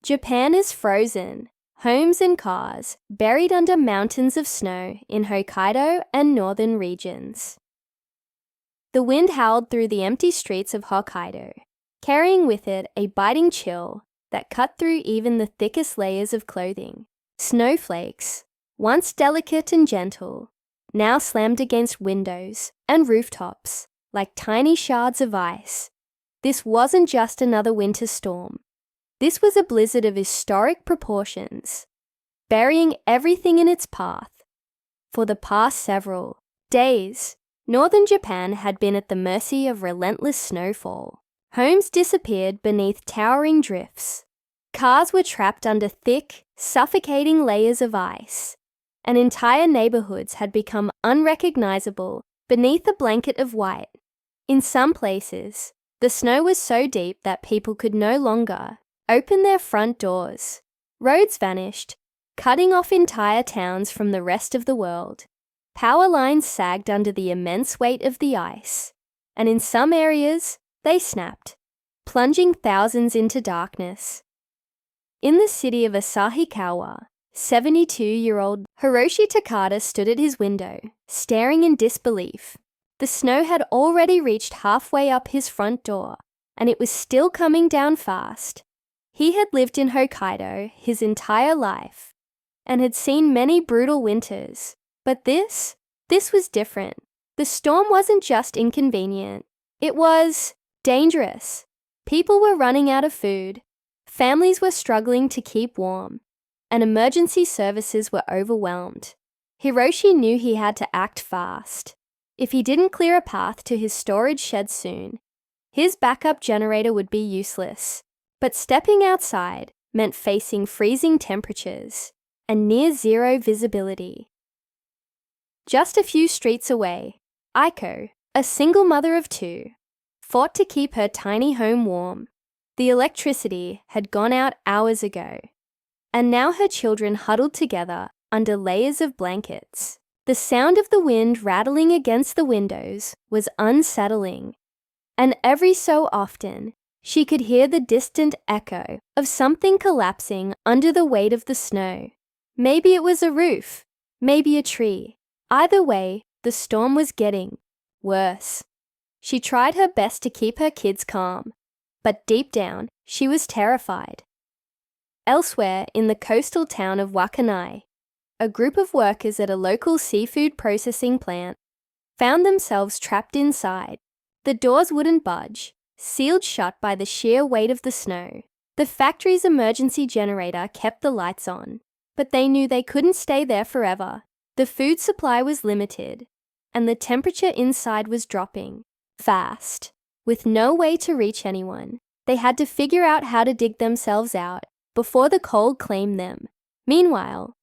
Japan is frozen. Homes and cars buried under mountains of snow in Hokkaido and northern regions. The wind howled through the empty streets of Hokkaido, carrying with it a biting chill that cut through even the thickest layers of clothing. Snowflakes, once delicate and gentle, now slammed against windows and rooftops like tiny shards of ice. This wasn't just another winter storm. This was a blizzard of historic proportions, burying everything in its path. For the past several days, northern Japan had been at the mercy of relentless snowfall. Homes disappeared beneath towering drifts. Cars were trapped under thick, suffocating layers of ice, and entire neighborhoods had become unrecognizable beneath a blanket of white. In some places, the snow was so deep that people could no longer open their front doors. Roads vanished, cutting off entire towns from the rest of the world. Power lines sagged under the immense weight of the ice, and in some areas, they snapped, plunging thousands into darkness. In the city of Asahikawa, 72-year-old Hiroshi Takada stood at his window, staring in disbelief. The snow had already reached halfway up his front door, and it was still coming down fast. He had lived in Hokkaido his entire life and had seen many brutal winters, but this was different. The storm wasn't just inconvenient, it was dangerous. People were running out of food, families were struggling to keep warm, and emergency services were overwhelmed. Hiroshi knew he had to act fast. If he didn't clear a path to his storage shed soon, his backup generator would be useless. But stepping outside meant facing freezing temperatures and near-zero visibility. Just a few streets away, Aiko, a single mother of two, fought to keep her tiny home warm. The electricity had gone out hours ago, and now her children huddled together under layers of blankets. The sound of the wind rattling against the windows was unsettling, and every so often, she could hear the distant echo of something collapsing under the weight of the snow. Maybe it was a roof, maybe a tree. Either way, the storm was getting worse. She tried her best to keep her kids calm, but deep down, she was terrified. Elsewhere in the coastal town of Wakkanai, a group of workers at a local seafood processing plant found themselves trapped inside. The doors wouldn't budge, sealed shut by the sheer weight of the snow. The factory's emergency generator kept the lights on, but they knew they couldn't stay there forever. The food supply was limited, and the temperature inside was dropping fast. With no way to reach anyone, they had to figure out how to dig themselves out before the cold claimed them. Meanwhile,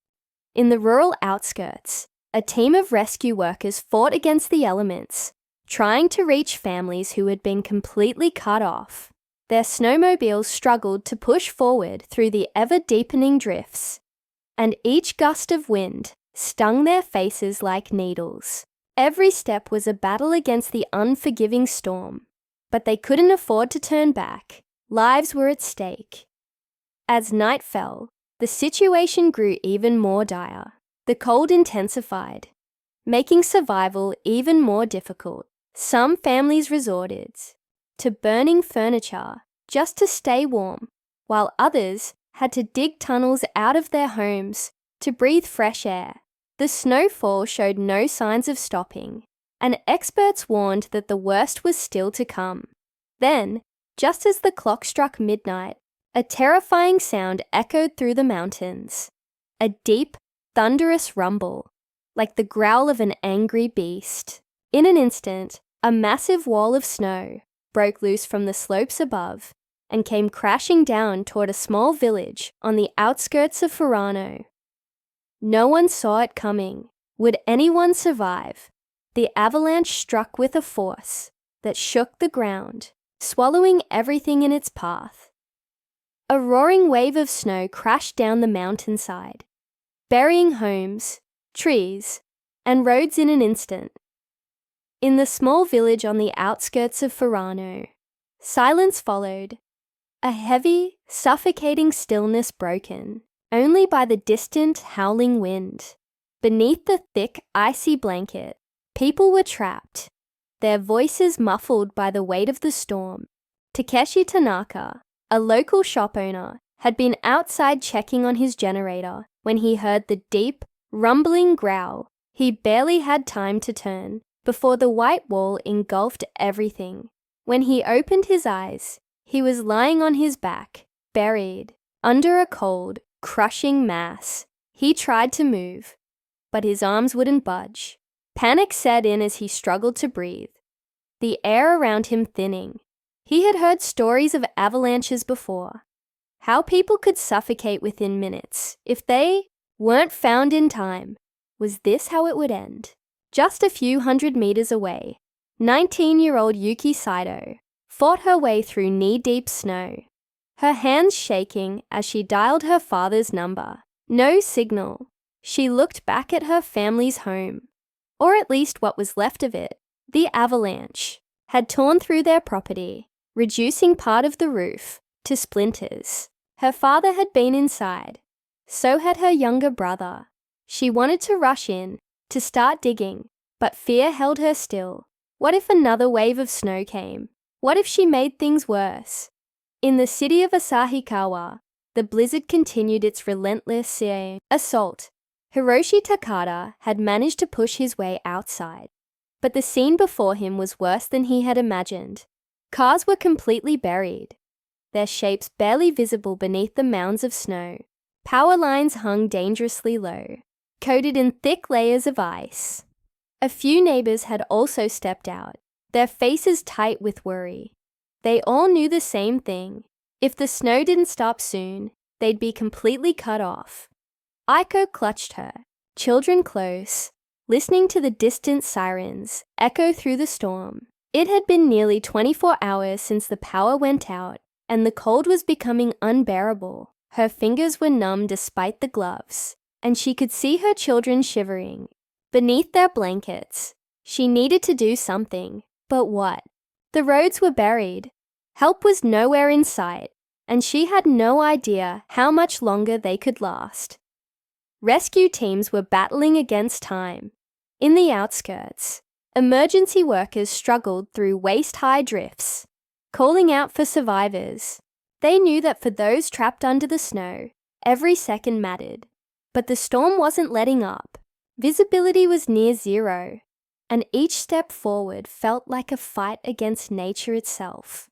in the rural outskirts, a team of rescue workers fought against the elements, trying to reach families who had been completely cut off. Their snowmobiles struggled to push forward through the ever-deepening drifts, and each gust of wind stung their faces like needles. Every step was a battle against the unforgiving storm, but they couldn't afford to turn back. Lives were at stake. As night fell, the situation grew even more dire. The cold intensified, making survival even more difficult. Some families resorted to burning furniture just to stay warm, while others had to dig tunnels out of their homes to breathe fresh air. The snowfall showed no signs of stopping, and experts warned that the worst was still to come. Then, just as the clock struck midnight, a terrifying sound echoed through the mountains. A deep, thunderous rumble, like the growl of an angry beast. In an instant, a massive wall of snow broke loose from the slopes above and came crashing down toward a small village on the outskirts of Furano. No one saw it coming. Would anyone survive? The avalanche struck with a force that shook the ground, swallowing everything in its path. A roaring wave of snow crashed down the mountainside, burying homes, trees, and roads in an instant. In the small village on the outskirts of Furano, silence followed. A heavy, suffocating stillness broken only by the distant, howling wind. Beneath the thick, icy blanket, people were trapped, their voices muffled by the weight of the storm. Takeshi Tanaka, a local shop owner, had been outside checking on his generator when he heard the deep, rumbling growl. He barely had time to turn before the white wall engulfed everything. When he opened his eyes, he was lying on his back, buried under a cold, crushing mass. He tried to move, but his arms wouldn't budge. Panic set in as he struggled to breathe, the air around him thinning. He had heard stories of avalanches before, how people could suffocate within minutes if they weren't found in time. Was this how it would end? Just a few hundred meters away, 19-year-old Yuki Saito fought her way through knee-deep snow, her hands shaking as she dialed her father's number. No signal. She looked back at her family's home, or at least what was left of it. The avalanche had torn through their property, reducing part of the roof to splinters. Her father had been inside. So had her younger brother. She wanted to rush in, to start digging, but fear held her still. What if another wave of snow came? What if she made things worse? In the city of Asahikawa, the blizzard continued its relentless assault. Hiroshi Takada had managed to push his way outside, but the scene before him was worse than he had imagined. Cars were completely buried, their shapes barely visible beneath the mounds of snow. Power lines hung dangerously low, coated in thick layers of ice. A few neighbors had also stepped out, their faces tight with worry. They all knew the same thing. If the snow didn't stop soon, they'd be completely cut off. Aiko clutched her, children close, listening to the distant sirens echo through the storm. It had been nearly 24 hours since the power went out, and the cold was becoming unbearable. Her fingers were numb despite the gloves, and she could see her children shivering beneath their blankets. She needed to do something, but what? The roads were buried. Help was nowhere in sight, and she had no idea how much longer they could last. Rescue teams were battling against time. In the outskirts, emergency workers struggled through waist-high drifts, calling out for survivors. They knew that for those trapped under the snow, every second mattered. But the storm wasn't letting up. Visibility was near zero, and each step forward felt like a fight against nature itself.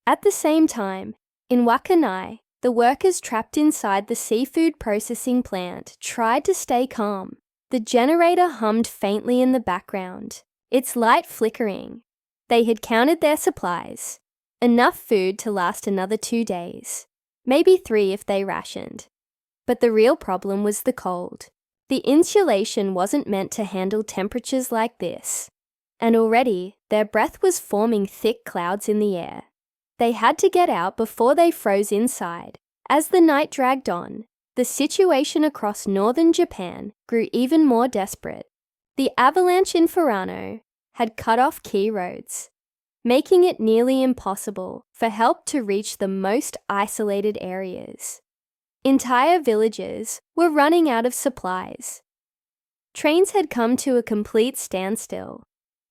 At the same time, in Wakanai, the workers trapped inside the seafood processing plant tried to stay calm. The generator hummed faintly in the background, its light flickering. They had counted their supplies, enough food to last another 2 days, maybe 3 if they rationed. But the real problem was the cold. The insulation wasn't meant to handle temperatures like this, and already their breath was forming thick clouds in the air. They had to get out before they froze inside. As the night dragged on, the situation across northern Japan grew even more desperate. The avalanche in Furano had cut off key roads, making it nearly impossible for help to reach the most isolated areas. Entire villages were running out of supplies. Trains had come to a complete standstill.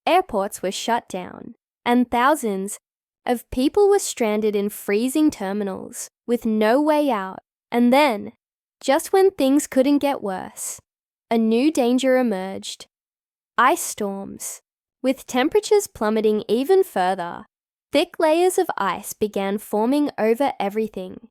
Airports were shut down, and thousands of people were stranded in freezing terminals with no way out. And then, just when things couldn't get worse, a new danger emerged. Ice storms. With temperatures plummeting even further, thick layers of ice began forming over everything,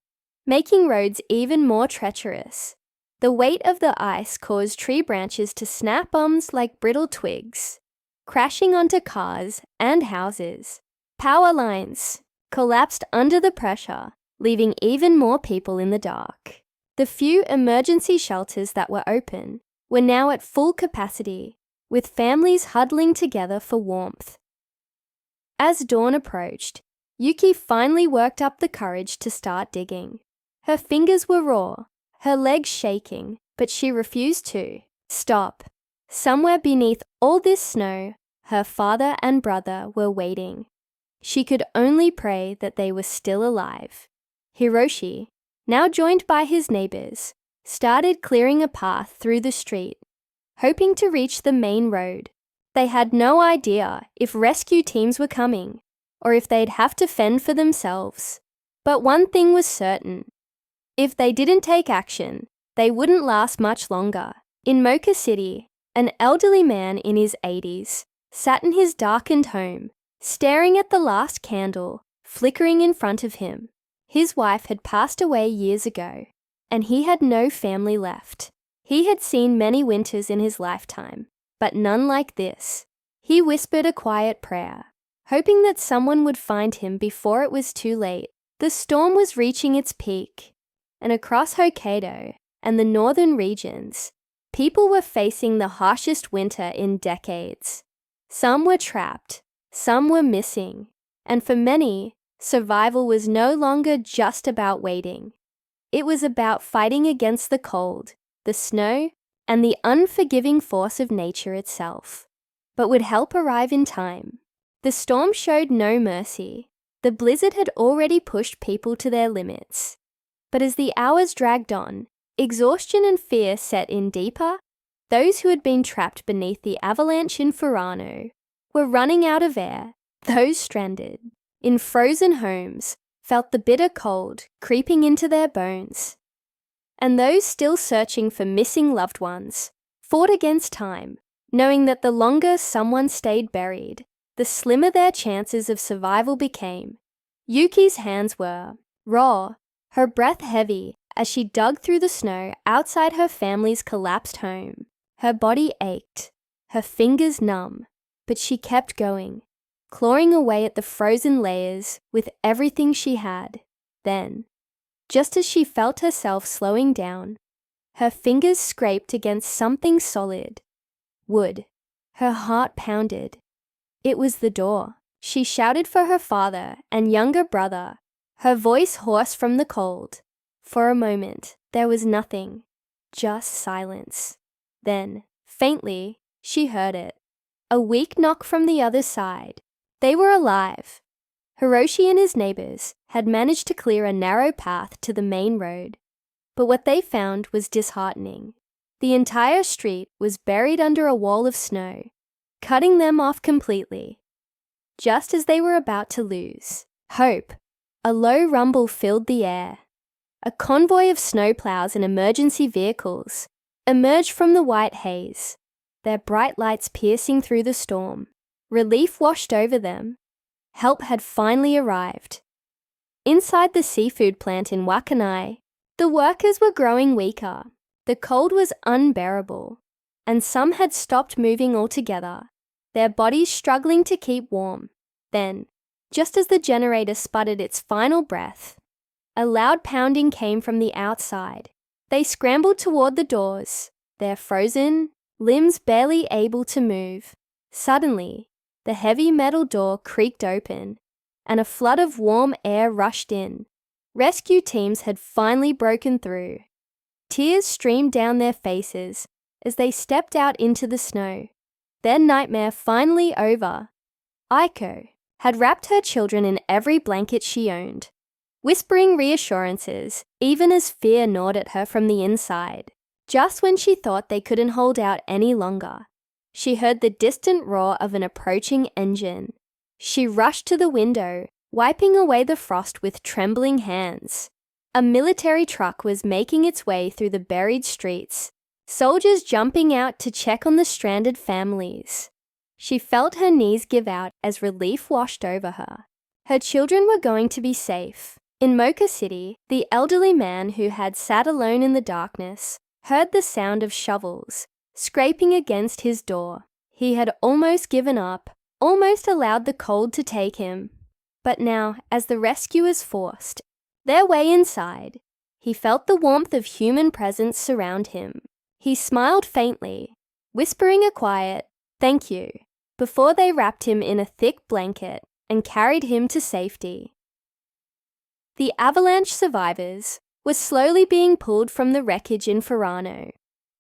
making roads even more treacherous. The weight of the ice caused tree branches to snap like brittle twigs, crashing onto cars and houses. Power lines collapsed under the pressure, leaving even more people in the dark. The few emergency shelters that were open were now at full capacity, with families huddling together for warmth. As dawn approached, Yuki finally worked up the courage to start digging. Her fingers were raw, her legs shaking, but she refused to stop. Somewhere beneath all this snow, her father and brother were waiting. She could only pray that they were still alive. Hiroshi, now joined by his neighbors, started clearing a path through the street, hoping to reach the main road. They had no idea if rescue teams were coming or if they'd have to fend for themselves. But one thing was certain. If they didn't take action, they wouldn't last much longer. In Mocha City, an elderly man in his 80s sat in his darkened home, staring at the last candle flickering in front of him. His wife had passed away years ago, and he had no family left. He had seen many winters in his lifetime, but none like this. He whispered a quiet prayer, hoping that someone would find him before it was too late. The storm was reaching its peak, and across Hokkaido and the northern regions, people were facing the harshest winter in decades. Some were trapped, some were missing, and for many, survival was no longer just about waiting. It was about fighting against the cold, the snow, and the unforgiving force of nature itself. But would help arrive in time? The storm showed no mercy. The blizzard had already pushed people to their limits. But as the hours dragged on, exhaustion and fear set in deeper. Those who had been trapped beneath the avalanche in Furano were running out of air. Those stranded in frozen homes felt the bitter cold creeping into their bones. And those still searching for missing loved ones fought against time, knowing that the longer someone stayed buried, the slimmer their chances of survival became. Yuki's hands were raw, her breath heavy as she dug through the snow outside her family's collapsed home. Her body ached, her fingers numb, but she kept going, clawing away at the frozen layers with everything she had. Then, just as she felt herself slowing down, her fingers scraped against something solid. Wood. Her heart pounded. It was the door. She shouted for her father and younger brother, her voice hoarse from the cold. For a moment, there was nothing, just silence. Then, faintly, she heard it. A weak knock from the other side. They were alive. Hiroshi and his neighbors had managed to clear a narrow path to the main road. But what they found was disheartening. The entire street was buried under a wall of snow, cutting them off completely. Just as they were about to lose hope, a low rumble filled the air. A convoy of snowplows and emergency vehicles emerged from the white haze, their bright lights piercing through the storm. Relief washed over them. Help had finally arrived. Inside the seafood plant in Wakanai, the workers were growing weaker. The cold was unbearable, and some had stopped moving altogether, their bodies struggling to keep warm. Then, just as the generator sputtered its final breath, a loud pounding came from the outside. They scrambled toward the doors, their frozen, limbs barely able to move. Suddenly, the heavy metal door creaked open, and a flood of warm air rushed in. Rescue teams had finally broken through. Tears streamed down their faces as they stepped out into the snow. Their nightmare finally over. Aiko had wrapped her children in every blanket she owned, whispering reassurances even as fear gnawed at her from the inside. Just when she thought they couldn't hold out any longer, she heard the distant roar of an approaching engine. She rushed to the window, wiping away the frost with trembling hands. A military truck was making its way through the buried streets, soldiers jumping out to check on the stranded families. She felt her knees give out as relief washed over her. Her children were going to be safe. In Mocha City, the elderly man who had sat alone in the darkness heard the sound of shovels scraping against his door. He had almost given up, almost allowed the cold to take him. But now, as the rescuers forced their way inside, he felt the warmth of human presence surround him. He smiled faintly, whispering a quiet, "Thank you," before they wrapped him in a thick blanket and carried him to safety. The avalanche survivors were slowly being pulled from the wreckage in Furano.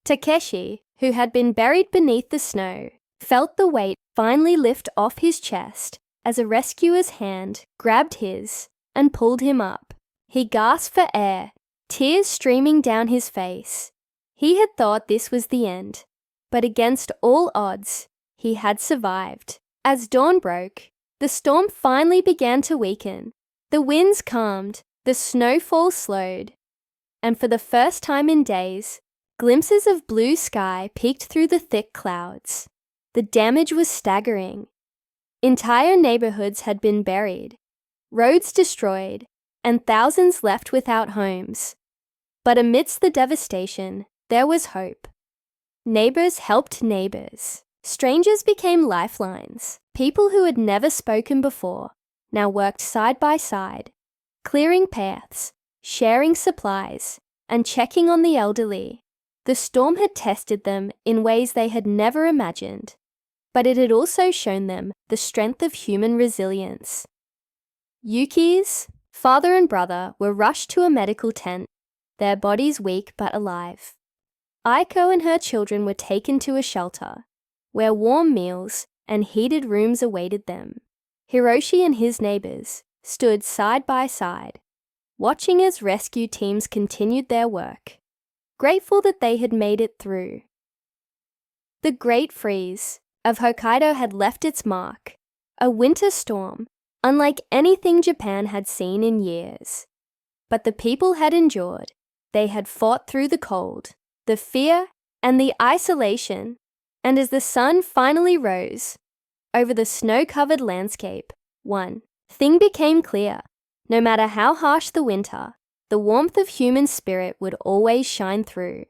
Takeshi, who had been buried beneath the snow, felt the weight finally lift off his chest as a rescuer's hand grabbed his and pulled him up. He gasped for air, tears streaming down his face. He had thought this was the end, but against all odds, he had survived. As dawn broke, the storm finally began to weaken. The winds calmed, the snowfall slowed, and for the first time in days, glimpses of blue sky peeked through the thick clouds. The damage was staggering. Entire neighborhoods had been buried, roads destroyed, and thousands left without homes. But amidst the devastation, there was hope. Neighbors helped neighbors. Strangers became lifelines. People who had never spoken before now worked side by side, clearing paths, sharing supplies, and checking on the elderly. The storm had tested them in ways they had never imagined, but it had also shown them the strength of human resilience. Yuki's father and brother were rushed to a medical tent, their bodies weak but alive. Aiko and her children were taken to a shelter, where warm meals and heated rooms awaited them. Hiroshi and his neighbors stood side by side, watching as rescue teams continued their work, grateful that they had made it through. The Great Freeze of Hokkaido had left its mark, a winter storm unlike anything Japan had seen in years. But the people had endured. They had fought through the cold, the fear, and the isolation. And as the sun finally rose over the snow-covered landscape, one thing became clear. No matter how harsh the winter, the warmth of human spirit would always shine through.